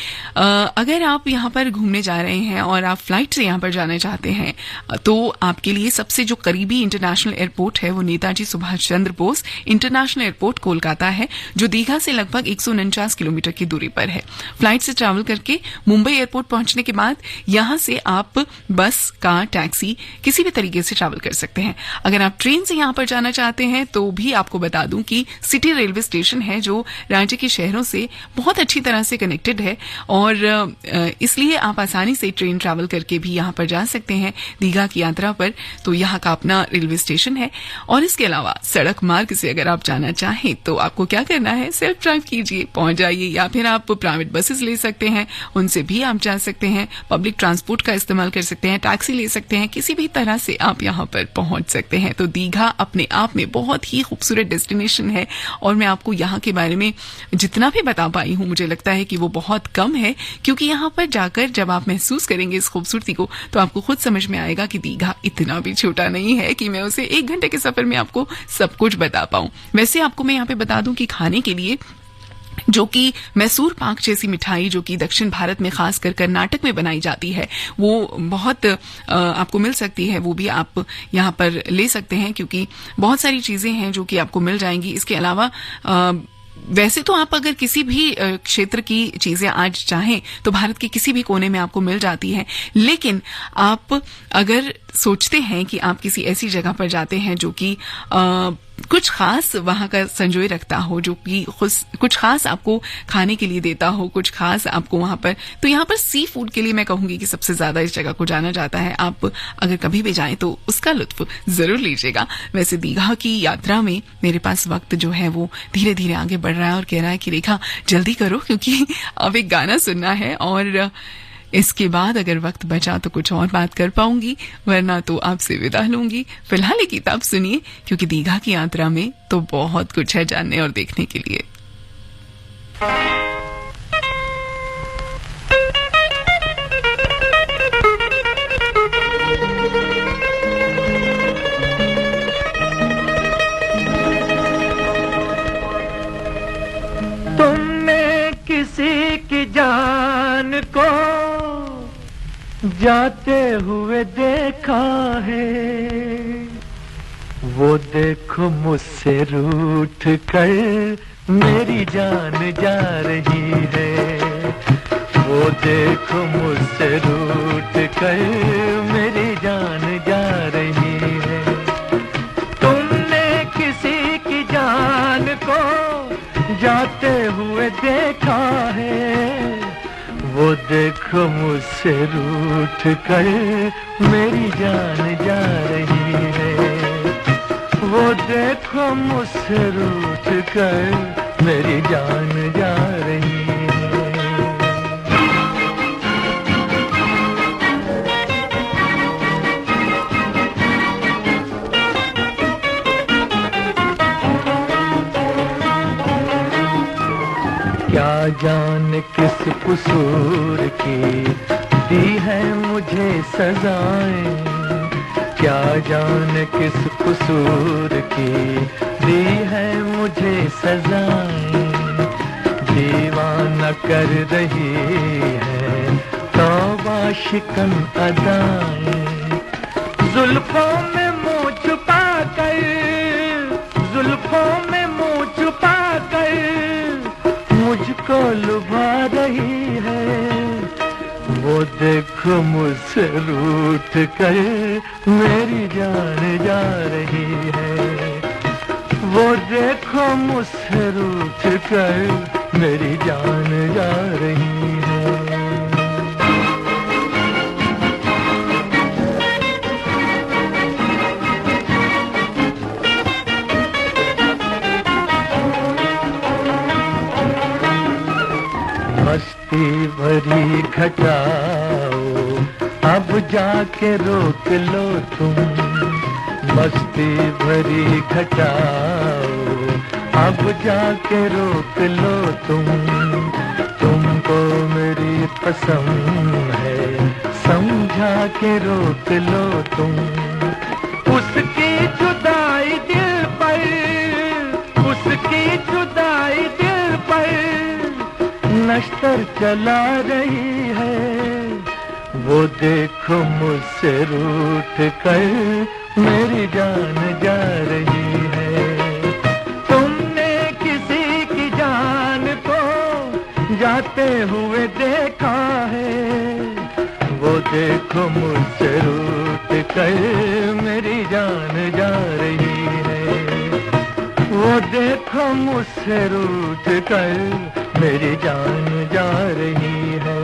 अगर आप यहाँ पर घूमने जा रहे हैं और आप फ्लाइट से यहाँ पर जाना चाहते हैं, तो आपके लिए सबसे जो करीबी इंटरनेशनल एयरपोर्ट है वो नेताजी सुभाष चंद्र बोस इंटरनेशनल एयरपोर्ट कोलकाता है, जो दीघा से लगभग 149 किलोमीटर की दूरी पर है। फ्लाइट से ट्रैवल करके मुंबई एयरपोर्ट पहुंचने के बाद यहां से आप बस, कार, टैक्सी किसी भी तरीके से ट्रैवल कर सकते हैं। अगर आप ट्रेन से यहां पर जाना चाहते हैं तो भी आपको बता दूं कि सिटी रेलवे स्टेशन है, जो राज्य के शहरों से बहुत अच्छी तरह से कनेक्टेड है और इसलिए आप आसानी से ट्रेन ट्रैवल करके भी यहां पर जा सकते हैं दीघा की यात्रा पर। तो यहाँ का अपना रेलवे स्टेशन है। और इसके अलावा सड़क मार्ग से अगर आप जाना चाहें तो आपको क्या करना है, सेल्फ ड्राइव कीजिए, पहुंच जाइए, या फिर आप प्राइवेट बसेस ले सकते हैं, उनसे भी आप जा सकते हैं। पब्लिक ट्रांसपोर्ट का इस्तेमाल कर सकते हैं, टैक्सी ले सकते हैं, किसी भी तरह से आप यहाँ पर पहुंच सकते हैं। तो दीघा अपने आप में बहुत ही खूबसूरत डेस्टिनेशन है और मैं आपको यहाँ के बारे में जितना भी बता पाई हूँ, मुझे लगता है कि वो बहुत कम है, क्योंकि यहाँ पर जाकर जब आप महसूस करेंगे इस खूबसूरती को तो आपको खुद समझ में आएगा कि दीघा इतना भी छोटा नहीं है कि मैं उसे 1 घंटे के सफर में आपको सब कुछ बता पाऊं। वैसे आपको मैं यहाँ पे बता दूं कि खाने के लिए जो कि मैसूर पाक जैसी मिठाई, जो कि दक्षिण भारत में खासकर कर्नाटक में बनाई जाती है, वो बहुत आपको मिल सकती है, वो भी आप यहाँ पर ले सकते हैं, क्योंकि बहुत सारी चीजें हैं जो कि आपको मिल जाएंगी। इसके अलावा वैसे तो आप अगर किसी भी क्षेत्र की चीजें आज चाहें तो भारत के किसी भी कोने में आपको मिल जाती है, लेकिन आप अगर सोचते हैं कि आप किसी ऐसी जगह पर जाते हैं जो कि कुछ खास वहां का संजोए रखता हो, जो कि कुछ खास आपको खाने के लिए देता हो, कुछ खास आपको वहां पर, तो यहाँ पर सी फूड के लिए मैं कहूंगी कि सबसे ज्यादा इस जगह को जाना जाता है। आप अगर कभी भी जाएं तो उसका लुत्फ जरूर लीजिएगा। वैसे दीघा की यात्रा में मेरे पास वक्त जो है वो धीरे धीरे आगे बढ़ रहा है और कह रहा है कि रेखा जल्दी करो, क्योंकि अब एक गाना सुनना है और इसके बाद अगर वक्त बचा तो कुछ और बात कर पाऊंगी, वरना तो आपसे विदा लूंगी। फिलहाल एक किताब सुनिए, क्योंकि दीघा की यात्रा में तो बहुत कुछ है जानने और देखने के लिए।
तुमने किसी की जान को जाते हुए देखा है, वो देखो मुझसे रूठ कर मेरी जान जा रही है, वो देखो मुझसे रूठ कर मेरी जान जा रही है। तुमने किसी की जान को जाते हुए देखा है, वो देखो मुझसे रूठ कर मेरी जान जा रही है, वो देखो मुझसे रूठ कर मेरी जान जा रही है। क्या जाने किस कसूर की दी है मुझे सजाएं, क्या जाने किस कसूर की दी है मुझे सजाएं, दीवाना कर रही है तौबा शिकन अदाएं, जुल्फों में मुँह छुपा कर, जुल्फों में मुँह छुपा कर मुझको लुभा रही है, वो देखो मुझसे रूठ कर मेरी जान जा रही है, वो देखो मुझसे रूठ कर मेरी जान जा रही है। मस्ती भरी घटाओ अब जाके रोक लो तुम, मस्ती भरी घटाओ अब जाके रोक लो तुम, तुमको मेरी पसंद है समझा के रोक लो तुम, उसकी जुदाई दिल पर, उसकी जुदाई दिल पर नश्तर चला रही है, वो देखो मुझसे रूठ कर मेरी जान जा रही है। तुमने किसी की जान को जाते हुए देखा है, वो देखो मुझसे रूठ कर मेरी जान जा रही है, वो देखो मुझसे रूठ कर मेरी जान जा रही है,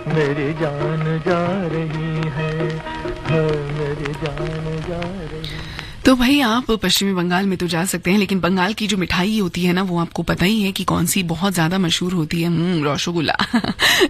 मेरी जान जा रही है, मेरी जान जा रही है।
तो भाई आप पश्चिमी बंगाल में तो जा सकते हैं, लेकिन बंगाल की जो मिठाई होती है ना, वो आपको पता ही है कि कौन सी बहुत ज्यादा मशहूर होती है, रसगुल्ला।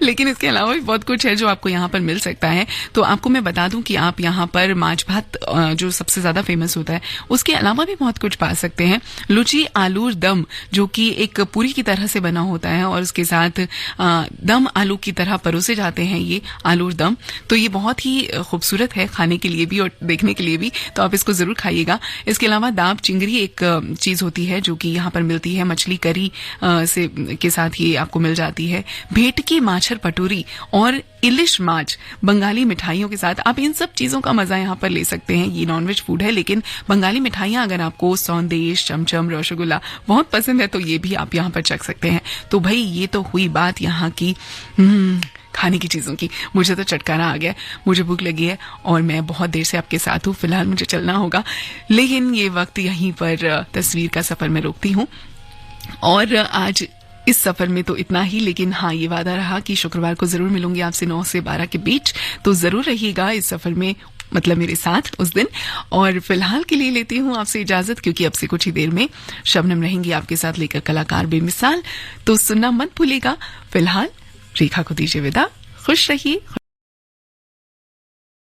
लेकिन इसके अलावा भी बहुत कुछ है जो आपको यहाँ पर मिल सकता है। तो आपको मैं बता दूं कि आप यहाँ पर माछ भात जो सबसे ज्यादा फेमस होता है, उसके अलावा भी बहुत कुछ पा सकते हैं। लुची आलू दम, जो कि एक पूरी की तरह से बना होता है और उसके साथ दम आलू की तरह परोसे जाते हैं ये आलू दम। तो ये बहुत ही खूबसूरत है खाने के लिए भी और देखने के लिए भी, तो आप इसको जरूर खाइएगा। इसके अलावा दाब चिंगरी एक चीज होती है जो कि यहाँ पर मिलती है, मछली करी से के साथ ये आपको मिल जाती है। भेटकी माछर पटोरी और इलिश माछ बंगाली मिठाइयों के साथ आप इन सब चीजों का मजा यहाँ पर ले सकते हैं। ये नॉनवेज फूड है, लेकिन बंगाली मिठाइयां अगर आपको सौंदेश, चमचम, रसगुल्ला बहुत पसंद है तो ये भी आप यहाँ पर चख सकते हैं। तो भाई ये तो हुई बात यहाँ की खाने की चीजों की। मुझे तो चटकारा आ गया, मुझे भूख लगी है और मैं बहुत देर से आपके साथ हूँ। फिलहाल मुझे चलना होगा, लेकिन ये वक्त यहीं पर तस्वीर का सफर में रोकती हूँ। और आज इस सफर में तो इतना ही, लेकिन हाँ, ये वादा रहा कि शुक्रवार को जरूर मिलूंगी आपसे 9 से 12 के बीच, तो जरूर रहिएगा इस सफर में, मतलब मेरे साथ उस दिन। और फिलहाल के लिए लेती हूँ आपसे इजाजत, क्योंकि अब से कुछ ही देर में शबनम रहेंगी आपके साथ लेकर कलाकार बेमिसाल, तो सुनना मत भूलिएगा। फिलहाल रेखा को दीजिए विदा, खुश रहिए।